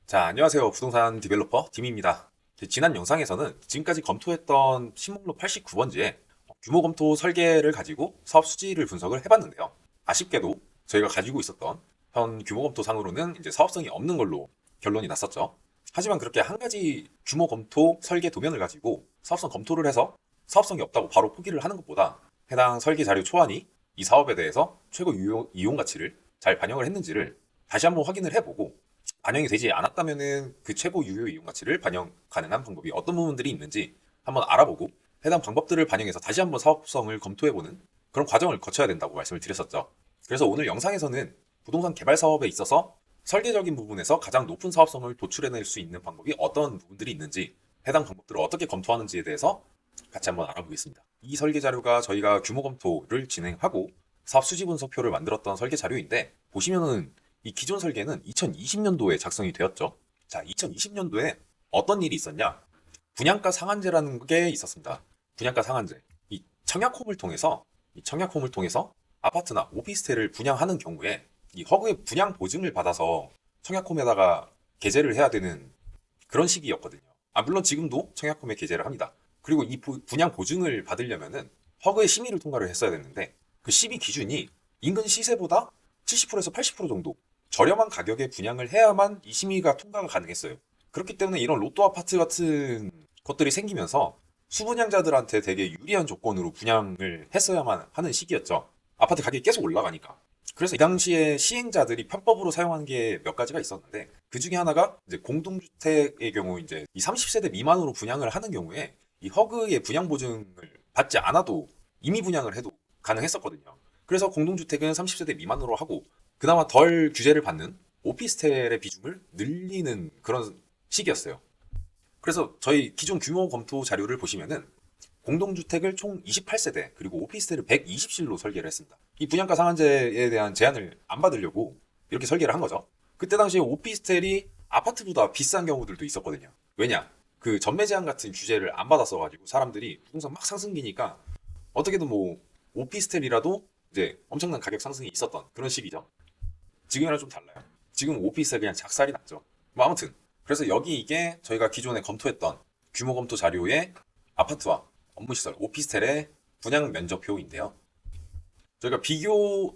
자, 안녕하세요. 부동산 디벨로퍼 dim입니다. 지난 영상에서는 지금까지 검토했던 신목록 89번지에 규모 검토 설계를 가지고 사업 수지를 분석을 해봤는데요. 아쉽게도 저희가 가지고 있었던 현 규모 검토 상으로는 이제 사업성이 없는 걸로 결론이 났었죠. 하지만 그렇게 한 가지 규모 검토 설계 도면을 가지고 사업성 검토를 해서 사업성이 없다고 바로 포기를 하는 것보다 해당 설계 자료 초안이 이 사업에 대해서 최고 이용 가치를 잘 반영을 했는지를 다시 한번 확인을 해보고, 반영이 되지 않았다면은 그 최고 유효 이용 가치를 반영 가능한 방법이 어떤 부분들이 있는지 한번 알아보고 해당 방법들을 반영해서 다시 한번 사업성을 검토해보는 그런 과정을 거쳐야 된다고 말씀을 드렸었죠. 그래서 오늘 영상에서는 부동산 개발 사업에 있어서 설계적인 부분에서 가장 높은 사업성을 도출해낼 수 있는 방법이 어떤 부분들이 있는지, 해당 방법들을 어떻게 검토하는지에 대해서 같이 한번 알아보겠습니다. 이 설계 자료가 저희가 규모 검토를 진행하고 사업 수지 분석표를 만들었던 설계 자료인데, 보시면은 이 기존 설계는 2020년도에 작성이 되었죠. 자, 2020년도에 어떤 일이 있었냐? 분양가 상한제라는 게 있었습니다. 분양가 상한제. 이 청약홈을 통해서 아파트나 오피스텔을 분양하는 경우에 이 허그의 분양 보증을 받아서 청약홈에다가 게재를 해야 되는 그런 시기였거든요. 물론 지금도 청약홈에 게재를 합니다. 그리고 이 분양 보증을 받으려면은 허그의 심의를 통과를 했어야 됐는데, 그 심의 기준이 인근 시세보다 70%에서 80% 정도 저렴한 가격에 분양을 해야만 이 심의가 통과가 가능했어요. 그렇기 때문에 이런 로또 아파트 같은 것들이 생기면서 수분양자들한테 되게 유리한 조건으로 분양을 했어야만 하는 시기였죠. 아파트 가격이 계속 올라가니까. 그래서 이 당시에 시행자들이 편법으로 사용한 게 몇 가지가 있었는데, 그 중에 하나가 이제 공동주택의 경우 이제 이 30세대 미만으로 분양을 하는 경우에 이 허그의 분양 보증을 받지 않아도 임의 분양을 해도 가능했었거든요. 그래서 공동주택은 30세대 미만으로 하고 그나마 덜 규제를 받는 오피스텔의 비중을 늘리는 그런 시기였어요. 그래서 저희 기존 규모 검토 자료를 보시면은 공동주택을 총 28세대 그리고 오피스텔을 120실로 설계를 했습니다. 이 분양가 상한제에 대한 제한을 안 받으려고 이렇게 설계를 한 거죠. 그때 당시에 오피스텔이 아파트보다 비싼 경우들도 있었거든요. 왜냐? 그 전매 제한 같은 규제를 안 받았어가지고 사람들이 부동산 막 상승기니까 어떻게든 뭐 오피스텔이라도 이제 엄청난 가격 상승이 있었던 그런 시기죠. 지금이랑 좀 달라요. 지금 오피스텔 그냥 작살이 났죠. 뭐 아무튼 그래서 여기 이게 저희가 기존에 검토했던 규모 검토 자료의 아파트와 업무시설, 오피스텔의 분양 면적표인데요. 저희가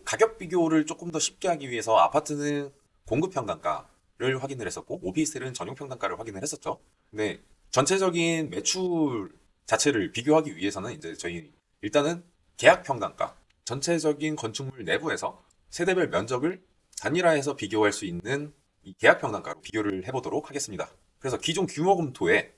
가격 비교를 조금 더 쉽게 하기 위해서 아파트는 공급 평단가를 확인을 했었고 오피스텔은 전용 평단가를 확인을 했었죠. 근데 전체적인 매출 자체를 비교하기 위해서는 이제 저희 일단은 계약 평단가, 전체적인 건축물 내부에서 세대별 면적을 단일화해서 비교할 수 있는 이 계약 평단가로 비교를 해보도록 하겠습니다. 그래서 기존 규모 검토에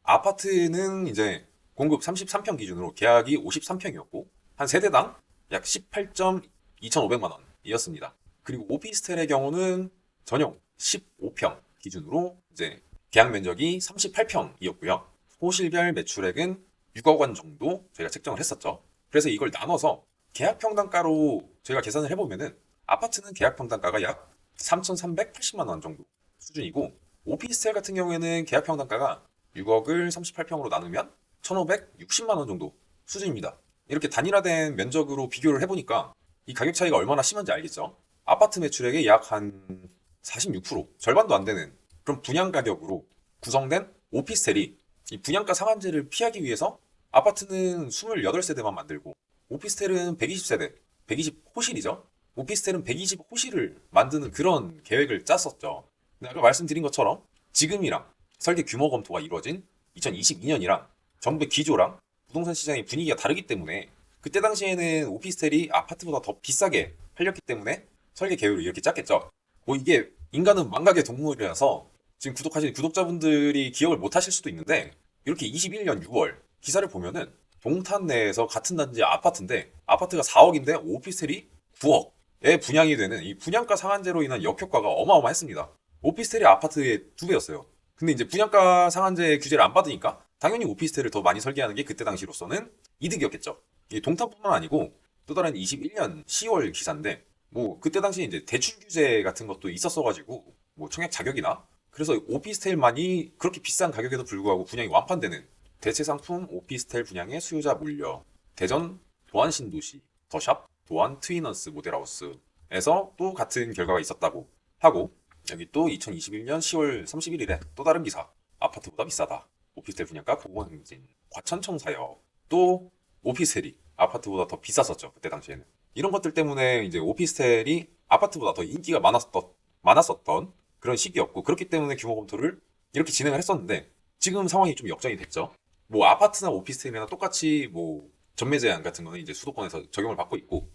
아파트는 이제 공급 33평 기준으로 계약이 53평이었고 한 세대당 약 18.2500만 원이었습니다. 그리고 오피스텔의 경우는 전용 15평 기준으로 이제 계약 면적이 38평이었고요. 호실별 매출액은 6억 원 정도 저희가 책정을 했었죠. 그래서 이걸 나눠서 계약 평단가로 저희가 계산을 해보면은 아파트는 계약 평단가가 약 3,380만 원 정도 수준이고, 오피스텔 같은 경우에는 계약 평단가가 6억을 38평으로 나누면 1,560만 원 정도 수준입니다. 이렇게 단일화된 면적으로 비교를 해보니까 이 가격 차이가 얼마나 심한지 알겠죠? 아파트 매출액의 약 한 46%, 절반도 안 되는 그런 분양 가격으로 구성된 오피스텔이 이 분양가 상한제를 피하기 위해서 아파트는 28세대만 만들고 오피스텔은 120세대, 120호실이죠. 오피스텔은 120호실을 만드는 그런 계획을 짰었죠. 근데 아까 말씀드린 것처럼 지금이랑 설계 규모 검토가 이루어진 2022년이랑 정부의 기조랑 부동산 시장의 분위기가 다르기 때문에 그때 당시에는 오피스텔이 아파트보다 더 비싸게 팔렸기 때문에 설계 계획을 이렇게 짰겠죠. 뭐 이게 인간은 망각의 동물이라서 지금 구독하시는 구독자분들이 기억을 못 하실 수도 있는데, 이렇게 21년 6월 기사를 보면은 동탄 내에서 같은 단지 아파트인데 아파트가 4억인데 오피스텔이 9억에 분양이 되는 이 분양가 상한제로 인한 역효과가 어마어마했습니다. 오피스텔이 아파트의 2배였어요. 근데 이제 분양가 상한제 규제를 안 받으니까 당연히 오피스텔을 더 많이 설계하는 게 그때 당시로서는 이득이었겠죠. 이 동탄뿐만 아니고 또 다른 21년 10월 기사인데, 뭐 그때 당시에 이제 대출 규제 같은 것도 있었어가지고 뭐 청약 자격이나, 그래서 오피스텔만이 그렇게 비싼 가격에도 불구하고 분양이 완판되는 대체 상품 오피스텔 분양의 수요자 몰려 대전 도안 신도시 더샵 도안 트위너스 모델하우스에서 또 같은 결과가 있었다고 하고, 여기 또 2021년 10월 31일에 또 다른 기사. 아파트보다 비싸다. 오피스텔 분양가 공공행진. 과천청 사역. 또 오피스텔이 아파트보다 더 비쌌었죠. 그때 당시에는. 이런 것들 때문에 이제 오피스텔이 아파트보다 더 인기가 많았었던 그런 시기였고, 그렇기 때문에 규모 검토를 이렇게 진행을 했었는데, 지금 상황이 좀 역전이 됐죠. 뭐 아파트나 오피스텔이나 똑같이 뭐 전매 제한 같은 거는 이제 수도권에서 적용을 받고 있고,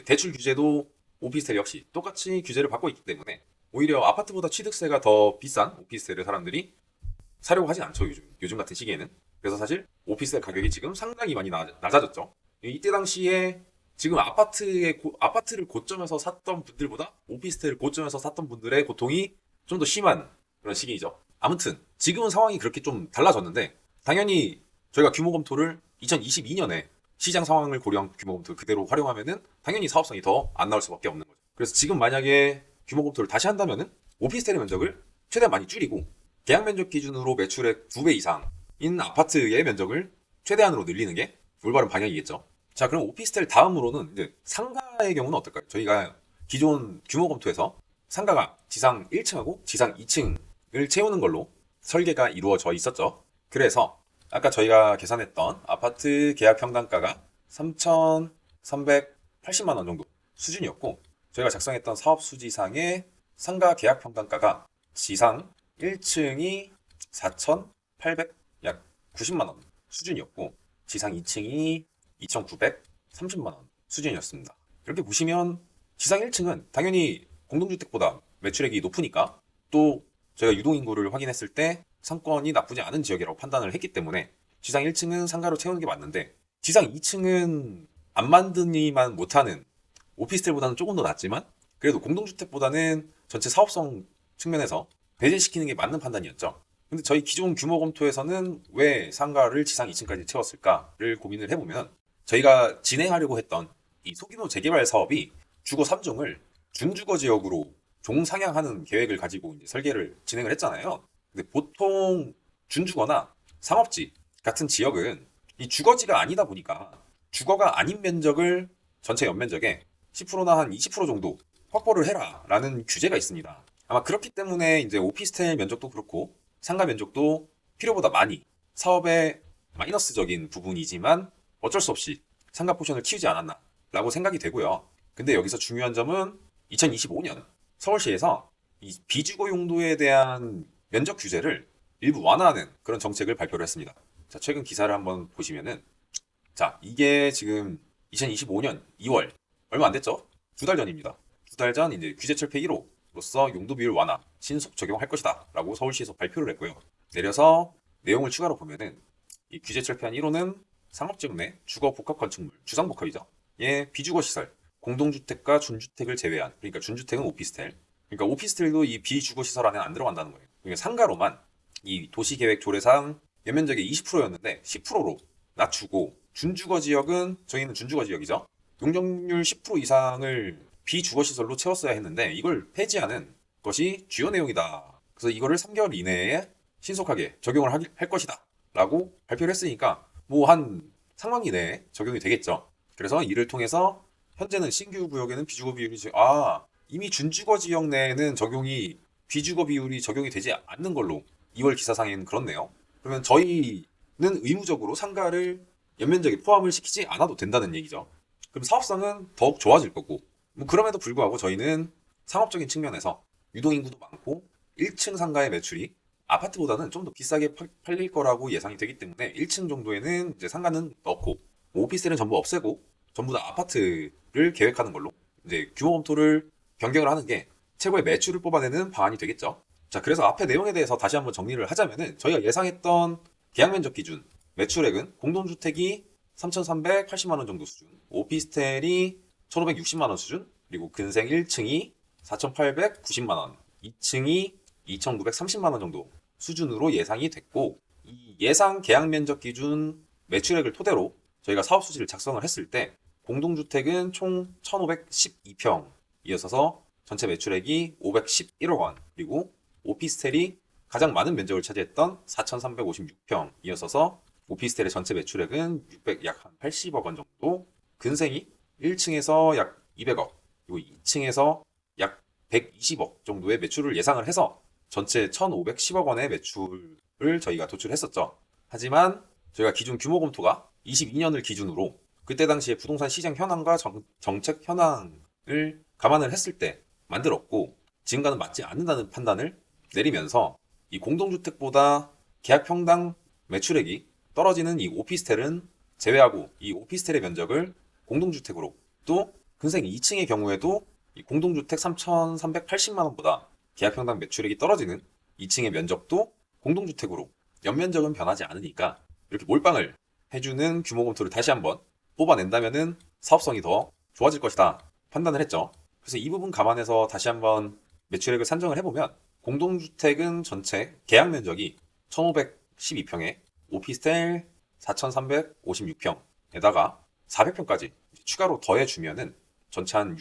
대출 규제도 오피스텔 역시 똑같이 규제를 받고 있기 때문에 오히려 아파트보다 취득세가 더 비싼 오피스텔을 사람들이 사려고 하진 않죠. 요즘 같은 시기에는. 그래서 사실 오피스텔 가격이 지금 상당히 많이 낮아졌죠. 이때 당시에 지금 아파트를 고점에서 샀던 분들보다 오피스텔을 고점에서 샀던 분들의 고통이 좀 더 심한 그런 시기이죠. 아무튼 지금은 상황이 그렇게 좀 달라졌는데, 당연히 저희가 규모 검토를 2022년에 시장 상황을 고려한 규모 검토를 그대로 활용하면은 당연히 사업성이 더 안 나올 수밖에 없는 거죠. 그래서 지금 만약에 규모 검토를 다시 한다면은 오피스텔의 면적을 최대한 많이 줄이고, 계약 면적 기준으로 매출액 2배 이상인 아파트의 면적을 최대한으로 늘리는 게 올바른 방향이겠죠. 자, 그럼 오피스텔 다음으로는 이제 상가의 경우는 어떨까요? 저희가 기존 규모 검토에서 상가가 지상 1층하고 지상 2층을 채우는 걸로 설계가 이루어져 있었죠. 그래서 아까 저희가 계산했던 아파트 계약 평당가가 3,380만 원 정도 수준이었고, 저희가 작성했던 사업 수지상의 상가 계약 평당가가 지상 1층이 4,800 약 90만 원 수준이었고, 지상 2층이 2,930만 원 수준이었습니다. 이렇게 보시면 지상 1층은 당연히 공동주택보다 매출액이 높으니까, 또 저희가 유동인구를 확인했을 때 상권이 나쁘지 않은 지역이라고 판단을 했기 때문에 지상 1층은 상가로 채우는 게 맞는데, 지상 2층은 안 만드니만 못하는 오피스텔보다는 조금 더 낫지만 그래도 공동주택보다는 전체 사업성 측면에서 배제시키는 게 맞는 판단이었죠. 근데 저희 기존 규모 검토에서는 왜 상가를 지상 2층까지 채웠을까를 고민을 해보면, 저희가 진행하려고 했던 이 소규모 재개발 사업이 주거 3종을 준주거 지역으로 종상향하는 계획을 가지고 이제 설계를 진행을 했잖아요. 근데 보통 준주거나 상업지 같은 지역은 이 주거지가 아니다 보니까 주거가 아닌 면적을 전체 연면적의 10%나 한 20% 정도 확보를 해라라는 규제가 있습니다. 아마 그렇기 때문에 이제 오피스텔 면적도 그렇고 상가 면적도 필요보다 많이 사업의 마이너스적인 부분이지만 어쩔 수 없이 상가 포션을 키우지 않았나라고 생각이 되고요. 근데 여기서 중요한 점은 2025년 서울시에서 이 비주거 용도에 대한 면적 규제를 일부 완화하는 그런 정책을 발표를 했습니다. 자, 최근 기사를 한번 보시면은, 자, 이게 지금 2025년 2월 얼마 안 됐죠? 2달 전입니다. 2달 전 이제 규제 철폐 1호로서 용도 비율 완화 신속 적용할 것이다 라고 서울시에서 발표를 했고요. 내려서 내용을 추가로 보면은 이 규제 철폐한 1호는 상업지역 내 주거 복합 건축물, 주상복합이죠. 예, 비주거 시설, 공동주택과 준주택을 제외한, 그러니까 준주택은 오피스텔, 그러니까 오피스텔도 이 비주거 시설 안에 안 들어간다는 거예요. 그러니까 상가로만 이 도시계획 조례상 연면적의 20%였는데 10%로 낮추고, 준주거 지역은 저희는 준주거 지역이죠. 용적률 10% 이상을 비주거 시설로 채웠어야 했는데 이걸 폐지하는 것이 주요 내용이다. 그래서 이거를 3개월 이내에 신속하게 적용을 할 것이다 라고 발표를 했으니까 뭐 한 상반기 내에 적용이 되겠죠. 그래서 이를 통해서 현재는 신규 구역에는 비주거 비율이 이미 준주거 지역 내에는 비주거 비율이 적용이 되지 않는 걸로 2월 기사상에는 그렇네요. 그러면 저희는 의무적으로 상가를 연면적에 포함을 시키지 않아도 된다는 얘기죠. 그럼 사업성은 더욱 좋아질 거고, 뭐 그럼에도 불구하고 저희는 상업적인 측면에서 유동인구도 많고 1층 상가의 매출이 아파트보다는 좀 더 비싸게 팔릴 거라고 예상이 되기 때문에 1층 정도에는 이제 상가는 넣고 오피스텔은 전부 없애고 전부 다 아파트를 계획하는 걸로 이제 규모 검토를 변경을 하는 게 최고의 매출을 뽑아내는 방안이 되겠죠. 자, 그래서 앞에 내용에 대해서 다시 한번 정리를 하자면은, 저희가 예상했던 계약 면적 기준 매출액은 공동주택이 3,380만 원 정도 수준, 오피스텔이 1,560만 원 수준, 그리고 근생 1층이 4,890만 원, 2층이 2,930만 원 정도 수준으로 예상이 됐고, 이 예상 계약 면적 기준 매출액을 토대로 저희가 사업 수지를 작성을 했을 때 공동주택은 총 1,512평이었어서 전체 매출액이 511억 원, 그리고 오피스텔이 가장 많은 면적을 차지했던 4,356평이었어서 오피스텔의 전체 매출액은 약 80억 원 정도, 근생이 1층에서 약 200억, 그리고 2층에서 약 120억 정도의 매출을 예상을 해서 전체 1,510억 원의 매출을 저희가 도출했었죠. 하지만 저희가 기준 규모 검토가 22년을 기준으로 그때 당시에 부동산 시장 현황과 정책 현황을 감안을 했을 때 만들었고, 지금과는 맞지 않는다는 판단을 내리면서 이 공동주택보다 계약평당 매출액이 떨어지는 이 오피스텔은 제외하고 이 오피스텔의 면적을 공동주택으로, 또 근생 2층의 경우에도 이 공동주택 3,380만 원보다 계약평당 매출액이 떨어지는 2층의 면적도 공동주택으로 연면적은 변하지 않으니까 이렇게 몰빵을 해주는 규모 검토를 다시 한번 뽑아낸다면은 사업성이 더 좋아질 것이다 판단을 했죠. 그래서 이 부분 감안해서 다시 한번 매출액을 산정을 해보면 공동주택은 전체 계약 면적이 1,512평에 오피스텔 4,356평에다가 400평까지 추가로 더해주면은 전체 한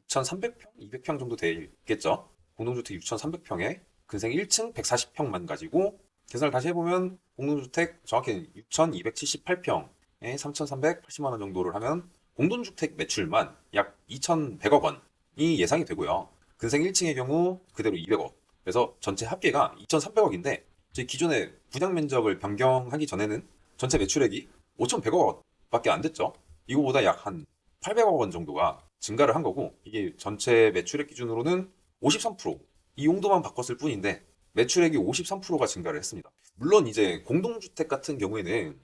6,300평? 200평 정도 되겠죠. 공동주택 6,300평에 근생 1층 140평만 가지고 계산을 다시 해보면 공동주택 정확히 6,278평에 3,380만 원 정도를 하면 공동주택 매출만 약 2,100억 원이 예상이 되고요. 근생 1층의 경우 그대로 200억. 그래서 전체 합계가 2,300억인데 저희 기존의 분양 면적을 변경하기 전에는 전체 매출액이 5,100억 원밖에 안 됐죠. 이거보다 약 한 800억 원 정도가 증가를 한 거고, 이게 전체 매출액 기준으로는 53%, 이 용도만 바꿨을 뿐인데 매출액이 53%가 증가를 했습니다. 물론 이제 공동주택 같은 경우에는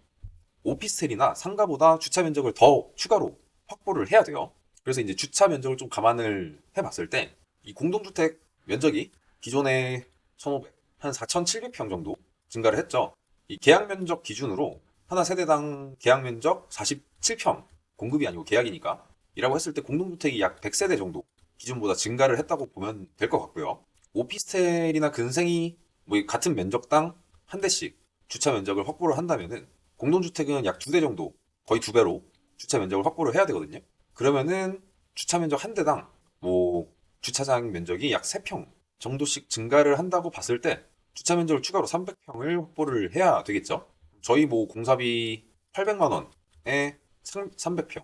오피스텔이나 상가보다 주차 면적을 더 추가로 확보를 해야 돼요. 그래서 이제 주차 면적을 좀 감안을 해봤을 때 이 공동주택 면적이 기존에 1,500, 한 4,700평 정도 증가를 했죠. 이 계약 면적 기준으로 하나 세대당 계약 면적 47평, 공급이 아니고 계약이니까 이라고 했을 때 공동주택이 약 100세대 정도 기준보다 증가를 했다고 보면 될 것 같고요. 오피스텔이나 근생이 뭐 같은 면적당 한 대씩 주차 면적을 확보를 한다면은 공동주택은 약 2대 정도, 거의 2배로 주차 면적을 확보를 해야 되거든요. 그러면은 주차 면적 한 대당 뭐 주차장 면적이 약 3평 정도씩 증가를 한다고 봤을 때 주차 면적을 추가로 300평을 확보를 해야 되겠죠. 저희 뭐 공사비 800만 원에 300평,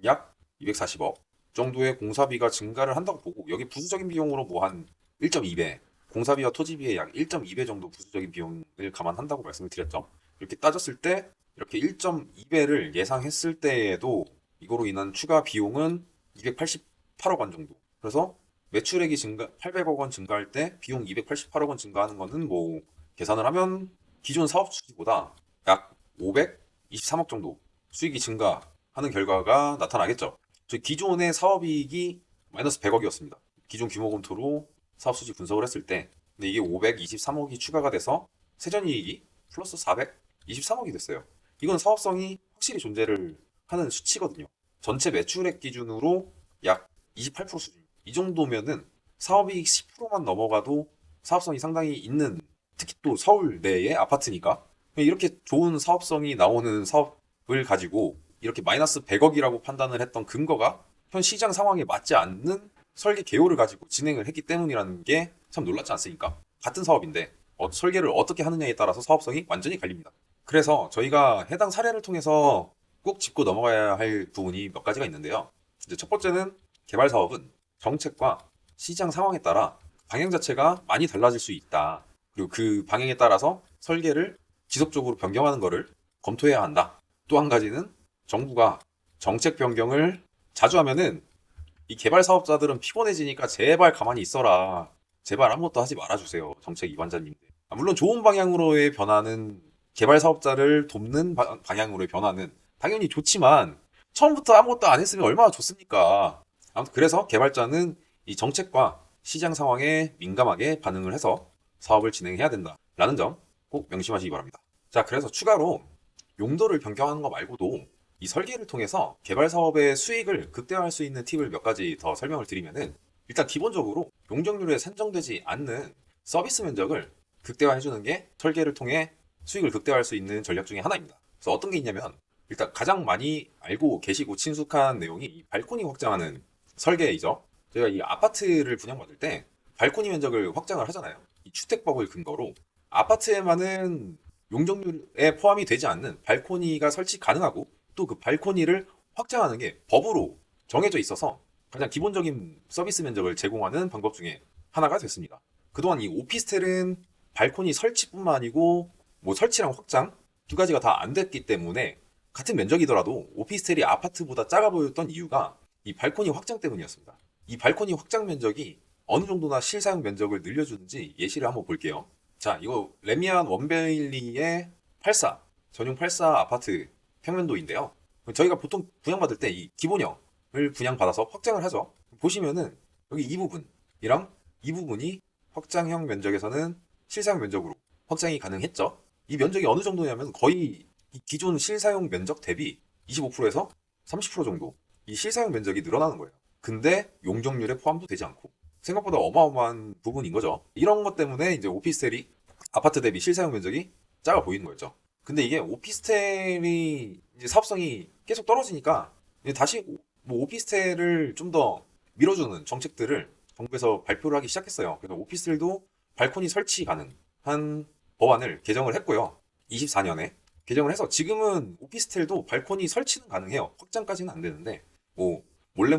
약 240억 정도의 공사비가 증가를 한다고 보고, 여기 부수적인 비용으로 뭐 한 1.2배, 공사비와 토지비의 약 1.2배 정도 부수적인 비용을 감안한다고 말씀을 드렸죠. 이렇게 따졌을 때 이렇게 1.2배를 예상했을 때에도 이거로 인한 추가 비용은 288억 원 정도. 그래서 매출액이 증가 800억 원 증가할 때 비용 288억 원 증가하는 거는 뭐 계산을 하면 기존 사업 수익보다 약 523억 정도 수익이 증가하는 결과가 나타나겠죠. 저희 기존의 사업이익이 마이너스 100억이었습니다. 기존 규모 검토로 사업 수지 분석을 했을 때, 근데 이게 523억이 추가가 돼서 세전이익이 플러스 423억이 됐어요. 이건 사업성이 확실히 존재를 하는 수치거든요. 전체 매출액 기준으로 약 28% 수준. 이 정도면은 사업이익 10%만 넘어가도 사업성이 상당히 있는, 특히 또 서울 내의 아파트니까 이렇게 좋은 사업성이 나오는 사업을 가지고 이렇게 마이너스 100억이라고 판단을 했던 근거가 현 시장 상황에 맞지 않는 설계 개요를 가지고 진행을 했기 때문이라는 게 참 놀랍지 않습니까? 같은 사업인데 설계를 어떻게 하느냐에 따라서 사업성이 완전히 갈립니다. 그래서 저희가 해당 사례를 통해서 꼭 짚고 넘어가야 할 부분이 몇 가지가 있는데요. 이제 첫 번째는 개발 사업은 정책과 시장 상황에 따라 방향 자체가 많이 달라질 수 있다. 그리고 그 방향에 따라서 설계를 지속적으로 변경하는 것을 검토해야 한다. 또 한 가지는 정부가 정책 변경을 자주 하면은 이 개발 사업자들은 피곤해지니까 제발 가만히 있어라. 제발 아무것도 하지 말아주세요. 정책 위반자님들. 물론 좋은 방향으로의 변화는, 개발 사업자를 돕는 방향으로의 변화는 당연히 좋지만 처음부터 아무것도 안 했으면 얼마나 좋습니까? 아무튼 그래서 개발자는 이 정책과 시장 상황에 민감하게 반응을 해서 사업을 진행해야 된다라는 점 꼭 명심하시기 바랍니다. 자, 그래서 추가로 용도를 변경하는 거 말고도 이 설계를 통해서 개발 사업의 수익을 극대화할 수 있는 팁을 몇 가지 더 설명을 드리면은, 일단 기본적으로 용적률에 산정되지 않는 서비스 면적을 극대화해주는 게 설계를 통해 수익을 극대화할 수 있는 전략 중에 하나입니다. 그래서 어떤 게 있냐면, 일단 가장 많이 알고 계시고 친숙한 내용이 이 발코니 확장하는 설계이죠. 저희가 이 아파트를 분양받을 때 발코니 면적을 확장을 하잖아요. 이 주택법을 근거로 아파트에만은 용적률에 포함이 되지 않는 발코니가 설치 가능하고, 또 그 발코니를 확장하는 게 법으로 정해져 있어서 가장 기본적인 서비스 면적을 제공하는 방법 중에 하나가 됐습니다. 그동안 이 오피스텔은 발코니 설치뿐만 아니고 뭐 설치랑 확장 두 가지가 다 안 됐기 때문에 같은 면적이더라도 오피스텔이 아파트보다 작아 보였던 이유가 이 발코니 확장 때문이었습니다. 이 발코니 확장 면적이 어느 정도나 실사용 면적을 늘려주는지 예시를 한번 볼게요. 자, 이거 레미안 원베일리의 84 전용 84 아파트 평면도인데요. 저희가 보통 분양받을 때 이 기본형을 분양받아서 확장을 하죠. 보시면은 여기 이 부분이랑 이 부분이 확장형 면적에서는 실사용 면적으로 확장이 가능했죠. 이 면적이 어느 정도냐면 거의 이 기존 실사용 면적 대비 25%에서 30% 정도 이 실사용 면적이 늘어나는 거예요. 근데 용적률에 포함도 되지 않고 생각보다 어마어마한 부분인 거죠. 이런 것 때문에 이제 오피스텔이 아파트 대비 실사용 면적이 작아 보이는 거죠. 근데 이게 오피스텔이 이제 사업성이 계속 떨어지니까 이제 다시 뭐 오피스텔을 좀 더 밀어주는 정책들을 정부에서 발표를 하기 시작했어요. 그래서 오피스텔도 발코니 설치 가능한 법안을 개정을 했고요. 24년에 개정을 해서 지금은 오피스텔도 발코니 설치는 가능해요. 확장까지는 안 되는데 뭐 몰래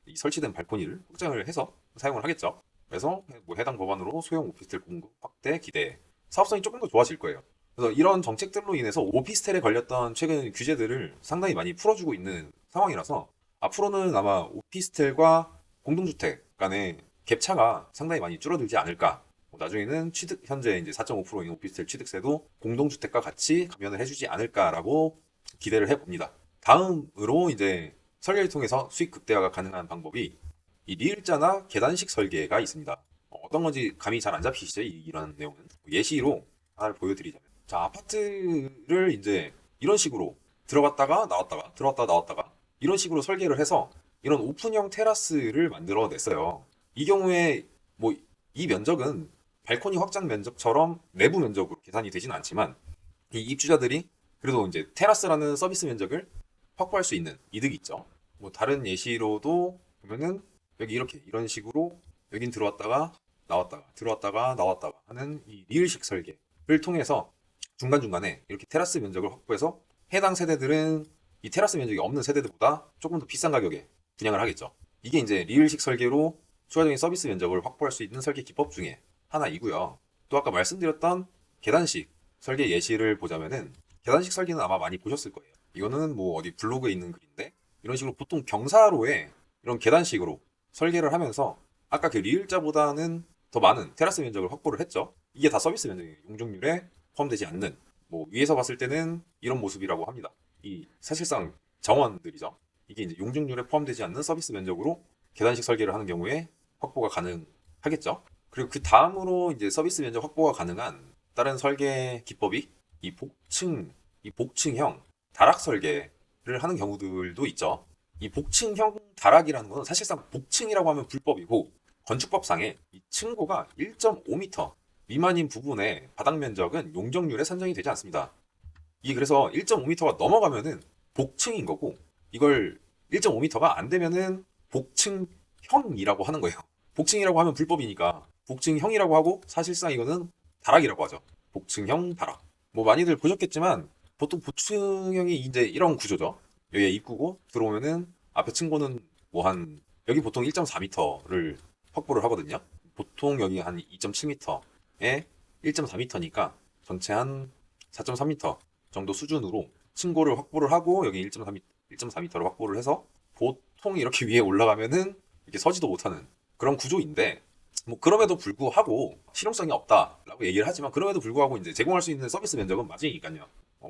이 설치된 발코니를 확장을 해서 사용을 하겠죠. 그래서 뭐 해당 법안으로 소형 오피스텔 공급 확대 기대 사업성이 조금 더 좋아질 거예요. 그래서 이런 정책들로 인해서 오피스텔에 걸렸던 최근 규제들을 상당히 많이 풀어주고 있는 상황이라서 앞으로는 아마 오피스텔과 공동주택 간의 갭차가 상당히 많이 줄어들지 않을까. 나중에는 취득 현재 이제 4.5%인 오피스텔 취득세도 공동주택과 같이 감면을 해주지 않을까라고 기대를 해봅니다. 다음으로 이제 설계를 통해서 수익 극대화가 가능한 방법이 이 리을자나 계단식 설계가 있습니다. 어떤 건지 감이 잘 안 잡히시죠? 이런 내용은 예시로 하나를 보여드리자면, 자 아파트를 이제 이런 식으로 들어갔다가 나왔다가 들어갔다가 나왔다가 이런 식으로 설계를 해서 이런 오픈형 테라스를 만들어 냈어요. 이 경우에 뭐 이 면적은 발코니 확장 면적처럼 내부 면적으로 계산이 되지는 않지만 이 입주자들이 그래도 이제 테라스라는 서비스 면적을 확보할 수 있는 이득이 있죠. 뭐 다른 예시로도 보면은 여기 이렇게 이런 식으로 여긴 들어왔다가 나왔다가 들어왔다가 나왔다가 하는 이 리을식 설계를 통해서 중간중간에 이렇게 테라스 면적을 확보해서 해당 세대들은 이 테라스 면적이 없는 세대들보다 조금 더 비싼 가격에 분양을 하겠죠. 이게 이제 리을식 설계로 추가적인 서비스 면적을 확보할 수 있는 설계 기법 중에 하나이고요. 또 아까 말씀드렸던 계단식 설계 예시를 보자면은 계단식 설계는 아마 많이 보셨을 거예요. 이거는 뭐 어디 블로그에 있는 글인데 이런 식으로 보통 경사로에 이런 계단식으로 설계를 하면서 아까 그 리을자보다는 더 많은 테라스 면적을 확보를 했죠. 이게 다 서비스 면적이에요. 용적률에 포함되지 않는 뭐 위에서 봤을 때는 이런 모습이라고 합니다. 이 사실상 정원들이죠. 이게 이제 용적률에 포함되지 않는 서비스 면적으로 계단식 설계를 하는 경우에 확보가 가능하겠죠. 그리고 그 다음으로 이제 서비스 면적 확보가 가능한 다른 설계 기법이 이 복층형 다락 설계를 하는 경우들도 있죠. 이 복층형 다락이라는 것은 사실상 복층이라고 하면 불법이고 건축법상에 이 층고가 1.5m 미만인 부분의 바닥 면적은 용적률에 산정이 되지 않습니다. 이게 그래서 1.5m가 넘어가면은 복층인 거고 이걸 1.5m가 안 되면은 복층형이라고 하는 거예요. 복층이라고 하면 불법이니까 복층형이라고 하고 사실상 이거는 다락이라고 하죠. 복층형 다락. 뭐 많이들 보셨겠지만 보통 복층형이 이제 이런 구조죠. 여기에 입구고 들어오면은 앞에 층고는 뭐 한 여기 보통 1.4m를 확보를 하거든요. 보통 여기 한 2.7m에 1.4m니까 전체 한 4.3m 정도 수준으로 층고를 확보를 하고 여기 1.4m를 확보를 해서 보통 이렇게 위에 올라가면은 이렇게 서지도 못하는 그런 구조인데 뭐 그럼에도 불구하고 실용성이 없다라고 얘기를 하지만 그럼에도 불구하고 이제 제공할 수 있는 서비스 면적은 맞으니까요.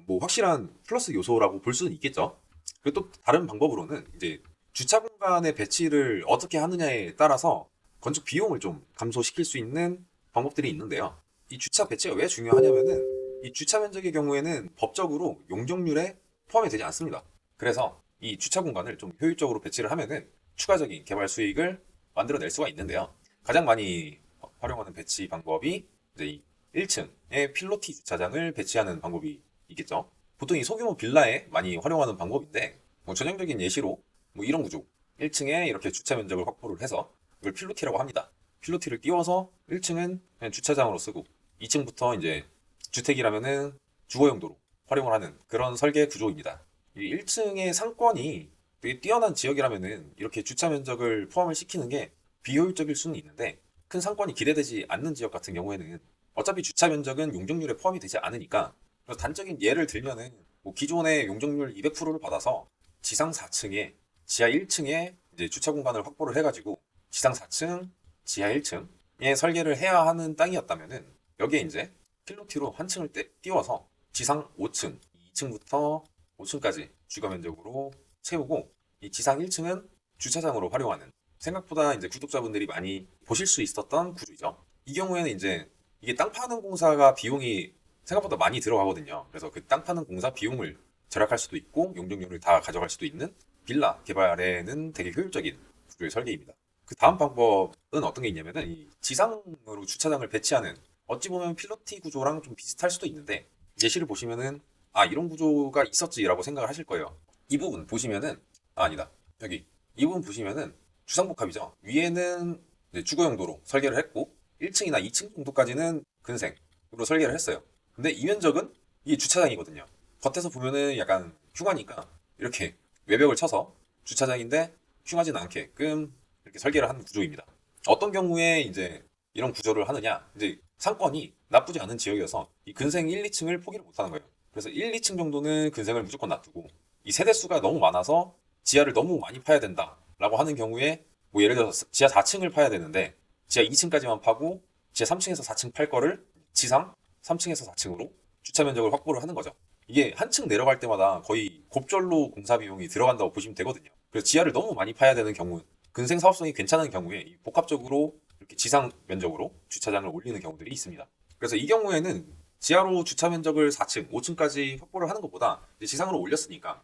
뭐 확실한 플러스 요소라고 볼 수는 있겠죠. 그리고 또 다른 방법으로는 이제 주차 공간의 배치를 어떻게 하느냐에 따라서 건축 비용을 좀 감소시킬 수 있는 방법들이 있는데요. 이 주차 배치가 왜 중요하냐면은 이 주차 면적의 경우에는 법적으로 용적률에 포함이 되지 않습니다. 그래서 이 주차 공간을 좀 효율적으로 배치를 하면은 추가적인 개발 수익을 만들어낼 수가 있는데요. 가장 많이 활용하는 배치 방법이 이제 이 1층에 필로티 주차장을 배치하는 방법이 있겠죠. 보통 이 소규모 빌라에 많이 활용하는 방법인데 뭐 전형적인 예시로 뭐 이런 구조 1층에 이렇게 주차 면적을 확보를 해서 이걸 필로티라고 합니다. 필로티를 띄워서 1층은 그냥 주차장으로 쓰고 2층부터 이제 주택이라면은 주거 용도로 활용을 하는 그런 설계 구조입니다. 이 1층의 상권이 되게 뛰어난 지역이라면은 이렇게 주차 면적을 포함을 시키는 게 비효율적일 수는 있는데, 큰 상권이 기대되지 않는 지역 같은 경우에는 어차피 주차 면적은 용적률에 포함이 되지 않으니까, 그래서 단적인 예를 들면은 뭐 기존의 용적률 200%를 받아서 지상 4층에 지하 1층에 이제 주차 공간을 확보를 해가지고 지상 4층, 지하 1층에 설계를 해야 하는 땅이었다면은, 여기에 이제 필로티로 한 층을 띄워서 지상 5층, 2층부터 5층까지 주거 면적으로 채우고, 이 지상 1층은 주차장으로 활용하는, 생각보다 이제 구독자분들이 많이 보실 수 있었던 구조이죠. 이 경우에는 이제 이게 땅 파는 공사가 비용이 생각보다 많이 들어가거든요. 그래서 그 땅 파는 공사 비용을 절약할 수도 있고 용적률을 다 가져갈 수도 있는 빌라 개발에는 되게 효율적인 구조의 설계입니다. 그 다음 방법은 어떤 게 있냐면은, 이 지상으로 주차장을 배치하는, 어찌 보면 필로티 구조랑 좀 비슷할 수도 있는데, 예시를 보시면은 아, 이런 구조가 있었지라고 생각을 하실 거예요. 이 부분 보시면은, 아, 아니다, 여기 이 부분 보시면은 주상복합이죠. 위에는 이제 주거 용도로 설계를 했고 1층이나 2층 정도까지는 근생으로 설계를 했어요. 근데 이 면적은 이게 주차장이거든요. 겉에서 보면은 약간 흉하니까 이렇게 외벽을 쳐서 주차장인데 흉하진 않게끔 이렇게 설계를 한 구조입니다. 어떤 경우에 이제 이런 구조를 하느냐, 이제 상권이 나쁘지 않은 지역이어서 이 근생 1, 2층을 포기를 못 하는 거예요. 그래서 1, 2층 정도는 근생을 무조건 놔두고, 이 세대수가 너무 많아서 지하를 너무 많이 파야 된다라고 하는 경우에, 뭐 예를 들어서 지하 4층을 파야 되는데 지하 2층까지만 파고 지하 3층에서 4층 팔 거를 지상 3층에서 4층으로 주차 면적을 확보를 하는 거죠. 이게 한 층 내려갈 때마다 거의 곱절로 공사 비용이 들어간다고 보시면 되거든요. 그래서 지하를 너무 많이 파야 되는 경우, 근생 사업성이 괜찮은 경우에 복합적으로 이렇게 지상 면적으로 주차장을 올리는 경우들이 있습니다. 그래서 이 경우에는 지하로 주차 면적을 4층, 5층까지 확보를 하는 것보다 이제 지상으로 올렸으니까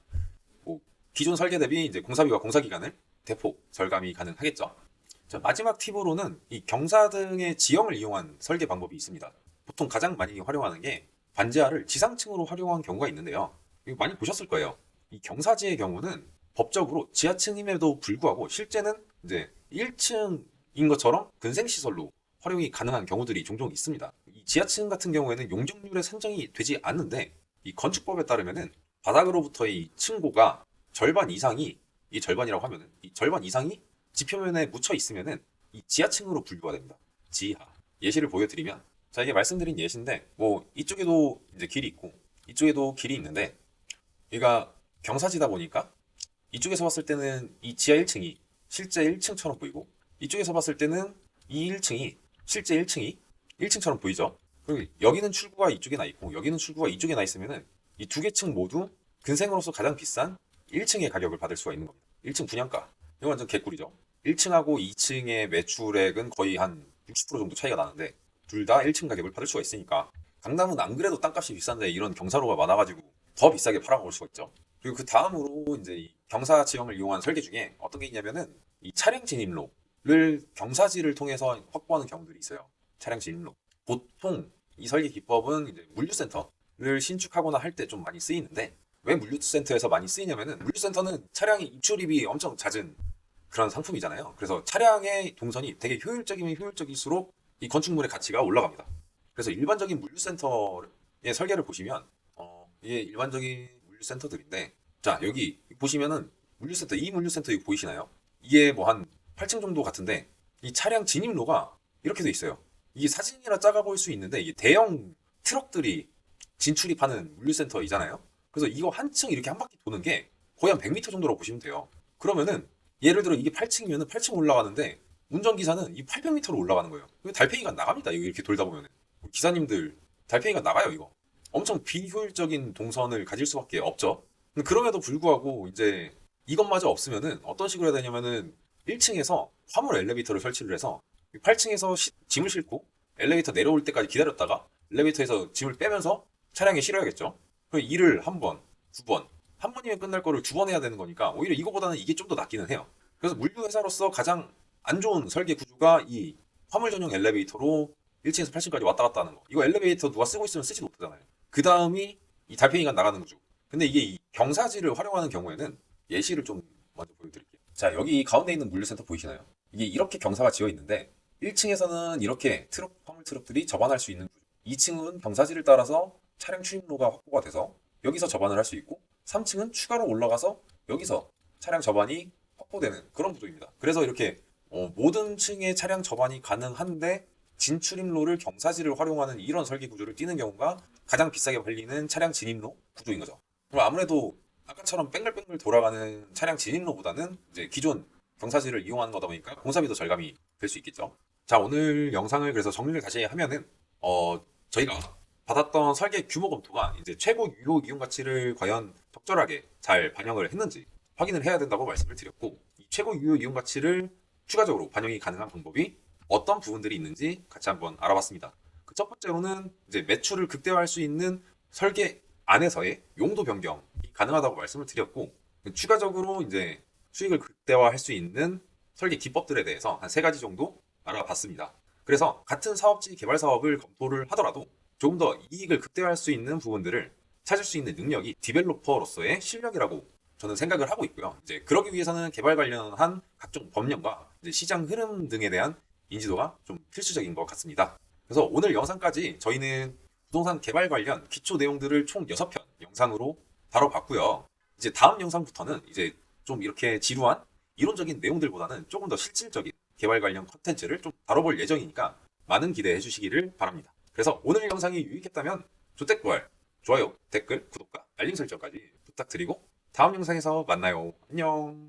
뭐 기존 설계 대비 이제 공사비와 공사 기간을 대폭 절감이 가능하겠죠. 자, 마지막 팁으로는 이 경사 등의 지형을 이용한 설계 방법이 있습니다. 보통 가장 많이 활용하는 게 반지하를 지상층으로 활용한 경우가 있는데요. 이거 많이 보셨을 거예요. 이 경사지의 경우는 법적으로 지하층임에도 불구하고 실제는 이제 1층인 것처럼 근생시설로 활용이 가능한 경우들이 종종 있습니다. 이 지하층 같은 경우에는 용적률에 산정이 되지 않는데, 이 건축법에 따르면은 바닥으로부터의 이 층고가 절반 이상이, 이 절반이라고 하면은 이 절반 이상이 지표면에 묻혀 있으면은 이 지하층으로 분류가 됩니다. 지하. 예시를 보여드리면, 자, 이게 말씀드린 예시인데 뭐 이쪽에도 이제 길이 있고 이쪽에도 길이 있는데, 얘가 경사지다 보니까 이쪽에서 봤을 때는 이 지하 1층이 실제 1층처럼 보이고, 이쪽에서 봤을 때는 이 1층이 실제 1층이 1층처럼 보이죠. 그리고 여기는 출구가 이쪽에 나 있고 여기는 출구가 이쪽에 나 있으면은 이 두 개 층 모두 근생으로서 가장 비싼 1층의 가격을 받을 수가 있는 겁니다. 1층 분양가. 이거 완전 개꿀이죠. 1층하고 2층의 매출액은 거의 한 60% 정도 차이가 나는데 둘 다 1층 가격을 받을 수가 있으니까, 강남은 안 그래도 땅값이 비싼데 이런 경사로가 많아가지고 더 비싸게 팔아먹을 수가 있죠. 그리고 그 다음으로 이제 이 경사 지형을 이용한 설계 중에 어떤 게 있냐면은, 이 차량 진입로를 경사지를 통해서 확보하는 경우들이 있어요. 차량 진입로. 보통 이 설계 기법은 이제 물류센터를 신축하거나 할 때 좀 많이 쓰이는데, 왜 물류센터에서 많이 쓰이냐면은, 물류센터는 차량이 입출입이 엄청 잦은 그런 상품이잖아요. 그래서 차량의 동선이 되게 효율적이면 효율적일수록 이 건축물의 가치가 올라갑니다. 그래서 일반적인 물류센터의 설계를 보시면 이게 일반적인 물류센터들인데, 자, 여기 보시면은 물류센터, 이 물류센터 이거 보이시나요? 이게 뭐 한 8층 정도 같은데 이 차량 진입로가 이렇게 돼 있어요. 이게 사진이라 작아 보일 수 있는데 이게 대형 트럭들이 진출입하는 물류센터이잖아요. 그래서 이거 한 층 이렇게 한 바퀴 도는 게 거의 한 100m 정도라고 보시면 돼요. 그러면은 예를 들어 이게 8층이면은 8층 올라가는데 운전기사는 이 800m로 올라가는 거예요. 달팽이가 나갑니다. 이거 이렇게 돌다 보면은. 기사님들 달팽이가 나가요, 이거. 엄청 비효율적인 동선을 가질 수밖에 없죠. 근데 그럼에도 불구하고 이제 이것마저 없으면은 어떤 식으로 해야 되냐면은 1층에서 화물 엘리베이터를 설치를 해서 8층에서 짐을 싣고 엘리베이터 내려올 때까지 기다렸다가 엘리베이터에서 짐을 빼면서 차량에 실어야겠죠. 그럼 일을 한 번, 두 번, 한 번이면 끝날 거를 두 번 해야 되는 거니까 오히려 이거보다는 이게 좀 더 낫기는 해요. 그래서 물류회사로서 가장 안 좋은 설계 구조가 이 화물 전용 엘리베이터로 1층에서 8층까지 왔다 갔다 하는 거. 이거 엘리베이터 누가 쓰고 있으면 쓰지 못하잖아요. 그 다음이 이 달팽이가 나가는 구조. 근데 이게 이 경사지를 활용하는 경우에는 예시를 좀 먼저 보여드릴게요. 자, 여기 가운데 있는 물류센터 보이시나요? 이게 이렇게 경사가 지어 있는데 1층에서는 이렇게 화물 트럭들이 접안할 수 있는 구조. 2층은 경사지를 따라서 차량 출입로가 확보가 돼서 여기서 접안을 할 수 있고, 3층은 추가로 올라가서 여기서 차량 접안이 확보되는 그런 구조입니다. 그래서 이렇게 모든 층의 차량 접안이 가능한데 진출입로를 경사지를 활용하는 이런 설계 구조를 띠는 경우가 가장 비싸게 팔리는 차량 진입로 구조인 거죠. 그럼 아무래도 아까처럼 뺑글뺑글 돌아가는 차량 진입로보다는 이제 기존 경사지를 이용하는 거다 보니까 공사비도 절감이 될 수 있겠죠. 자, 오늘 영상을 그래서 정리를 다시 하면은 저희가 받았던 설계 규모 검토가 이제 최고 유효 이용 가치를 과연 적절하게 잘 반영을 했는지 확인을 해야 된다고 말씀을 드렸고, 이 최고 유효 이용 가치를 추가적으로 반영이 가능한 방법이 어떤 부분들이 있는지 같이 한번 알아봤습니다. 그 첫 번째로는 이제 매출을 극대화할 수 있는 설계 안에서의 용도 변경이 가능하다고 말씀을 드렸고, 추가적으로 이제 수익을 극대화할 수 있는 설계 기법들에 대해서 한 3가지 정도 알아봤습니다. 그래서 같은 사업지 개발 사업을 검토를 하더라도 조금 더 이익을 극대화할 수 있는 부분들을 찾을 수 있는 능력이 디벨로퍼로서의 실력이라고 저는 생각을 하고 있고요. 이제 그러기 위해서는 개발 관련한 각종 법령과 이제 시장 흐름 등에 대한 인지도가 좀 필수적인 것 같습니다. 그래서 오늘 영상까지 저희는 부동산 개발 관련 기초 내용들을 총 6편 영상으로 다뤄봤고요. 이제 다음 영상부터는 이제 좀 이렇게 지루한 이론적인 내용들보다는 조금 더 실질적인 개발 관련 컨텐츠를 좀 다뤄볼 예정이니까 많은 기대해 주시기를 바랍니다. 그래서 오늘 영상이 유익했다면 조댓글, 좋아요, 댓글, 구독과 알림 설정까지 부탁드리고 다음 영상에서 만나요. 안녕.